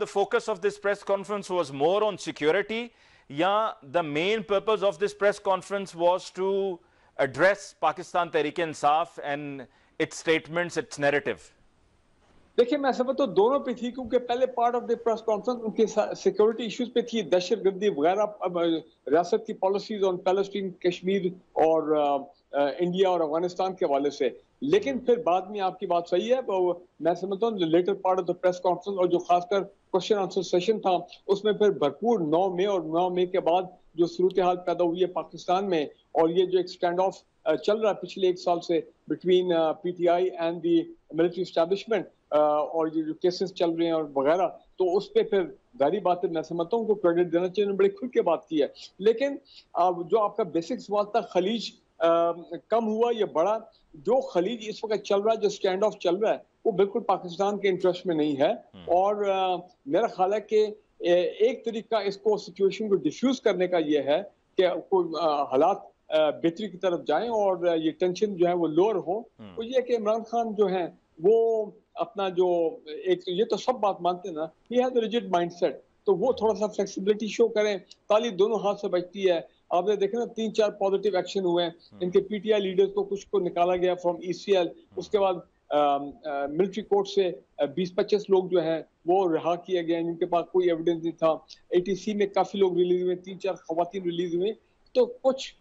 the focus of this press conference was more on security, yeah, the main purpose of this press conference was to address Pakistan Tehreek-e-Insaf and its statements, its narrative? देखिए मैं समझता हूँ दोनों पे थी, क्योंकि पहले part of the press conference उनके सिक्योरिटी इश्यूज पे थी, दहशतगर्दी वगैरह, रियासत की पॉलिसीज ऑन पैलेस्टीन, कश्मीर और इंडिया और अफगानिस्तान के हवाले से। लेकिन फिर बाद में आपकी बात सही है, मैं समझता हूँ latter part of the press conference और जो खासकर क्वेश्चन आंसर सेशन था उसमें फिर भरपूर 9 मई और 9 मई के बाद जो सूरत हाल पैदा हुई है पाकिस्तान में, और ये जो एक स्टैंड ऑफ चल रहा है पिछले 1 साल से between PTI and the military establishment, और ये जो केसेस चल रहे हैं और वगैरह, तो उस पे फिर जारी बात है, मैं समझता हूँ उनको क्रेडिट देना चाहिए, उन्होंने बड़ी खुल के बात की है। लेकिन जो आपका बेसिक सवाल था खलीज कम हुआ या बढ़ा, जो खलीज इस वक्त चल रहा है, जो स्टैंड ऑफ चल रहा है, वो बिल्कुल पाकिस्तान के इंटरेस्ट में नहीं है। और मेरा ख्याल है कि एक तरीका इसको सिचुएशन को डिफ्यूज करने का ये है कि हालात बेहतरी की तरफ जाएं और ये टेंशन जो है वो लोअर हो। तो ये कि इमरान खान जो है वो अपना जो एक, ये तो सब बात मानते हैं ना, he has a rigid mindset, तो वो थोड़ा सा फ्लेक्सिबिलिटी शो करें, ताली दोनों हाथ से बजती है। आपने देखा ना 3-4 पॉजिटिव एक्शन हुए हैं, इनके पीटीआई लीडर्स को कुछ को निकाला गया फ्रॉम ईसीएल, उसके बाद मिलिट्री कोर्ट से 20-25 लोग जो हैं वो रिहा किए गए, जिनके पास कोई एविडेंस नहीं था। एटीसी में काफी लोग रिलीज हुए, 3-4 खवातीन रिलीज हुए, तो कुछ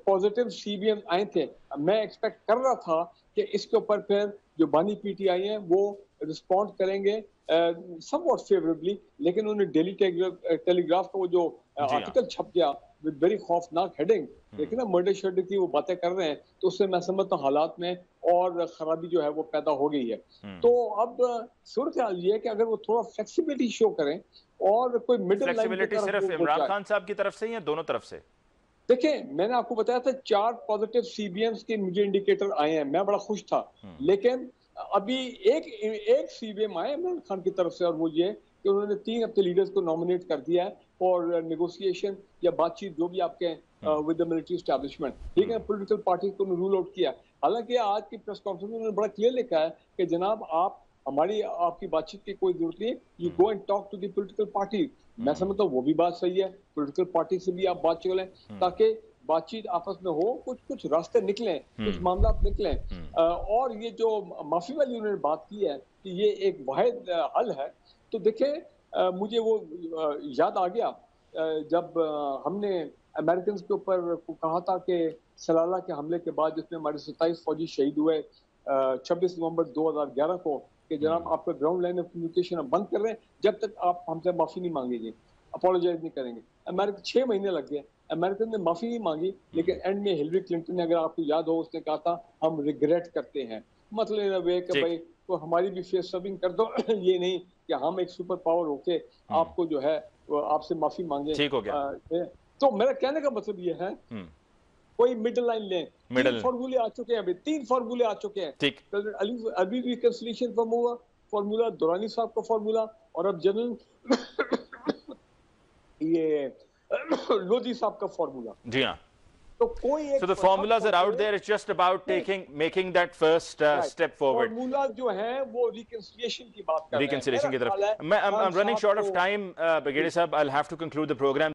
पॉजिटिव सीबीएम आए थे। मैं एक्सपेक्ट कर रहा था कि इसके ऊपर फिर जो बानी पीटीआई हैं वो रिस्पॉन्ड करेंगे समवॉट फेवरेबली, लेकिन उन्हें डेली टेलीग्राफ का वो जो आर्टिकल छप गया विद वेरी खौफनाक हेडिंग, देखिए ना मर्डर शर्डर की वो बातें कर रहे हैं, तो उससे मैं समझता हूँ हालात में और खराबी जो है वो पैदा हो गई है। तो अब सूरत हाल ये है कि अगर वो थोड़ा फ्लेक्सिबिलिटी शो करें और कोई मिडिल लाइन, फ्लेक्सिबिलिटी सिर्फ इमरान खान साहब की तरफ से या दोनों तरफ से? देखिए मैंने आपको बताया था 4 पॉजिटिव सीबीएम्स के मुझे इंडिकेटर आए हैं, मैं बड़ा खुश था। लेकिन अभी एक सीबीएम आया इमरान खान की तरफ से, और वो ये कि उन्होंने 3 अपने लीडर्स को नॉमिनेट कर दिया है और नेगोशिएशन या बातचीत जो भी आपके विद द मिलिट्री एस्टैब्लिशमेंट, ठीक है, पॉलिटिकल पार्टी को रूल आउट किया। हालांकि आज की प्रेस कॉन्फ्रेंस में उन्होंने बड़ा क्लियर लिखा है कि जनाब आप आपकी बातचीत की कोई जरूरत नहीं, you go and talk to the political party. मैं समझता हूँ वो भी बात सही है, पॉलिटिकल पार्टी से भी आप बात चलें ताकि बातचीत आपस में हो, कुछ रास्ते निकलें, कुछ मामला निकलें। और ये जो माफी वाली उन्होंने बात की है कि ये एक वाहिद हल है, तो देखिए मुझे वो याद आ गया जब हमने अमेरिकन के ऊपर कहा था कि सलाला के हमले के बाद जिसमें हमारे 27 फौजी शहीद हुए 26 नवंबर 2011 को, कि जनाब आपका ग्राउंड लाइन ऑफ कम्युनिकेशन बंद कर रहे हैं जब तक आप हमसे माफी नहीं मांगेंगे, अपोलोजाइज नहीं करेंगे। अमेरिका 6 महीने लग गए, अमेरिकन ने माफी नहीं मांगी, लेकिन एंड में हिलरी क्लिंटन ने, अगर आपको याद हो, उसने कहा था हम रिग्रेट करते हैं, मतलब वे कि भाई तो हमारी भी फेस सर्विंग कर दो ये नहीं कि हम एक सुपर पावर होके आपको जो है आपसे माफी मांगे। ठीक हो गया। तो मेरा कहने का मतलब ये है कोई मिडिल लाइन लें। 3 फॉर्मूले आ चुके हैं, अभी 3 फॉर्मूले आ चुके हैं। ठीक, अभी रिकंसिलिएशन फॉर्मूला, दुरानी साहब का फॉर्मूला, और अब जनरल ये लोधी साहब का फॉर्मूला। जी हाँ। तो कोई एक So the formulas are out there. It's just about making that first step forward. Formula जो है वो रिकंसिलिएशन की बात कर रहे हैं। Reconciliation की तरफ। I'm running short of time, Brigadier Sahab. I'll have to conclude the program.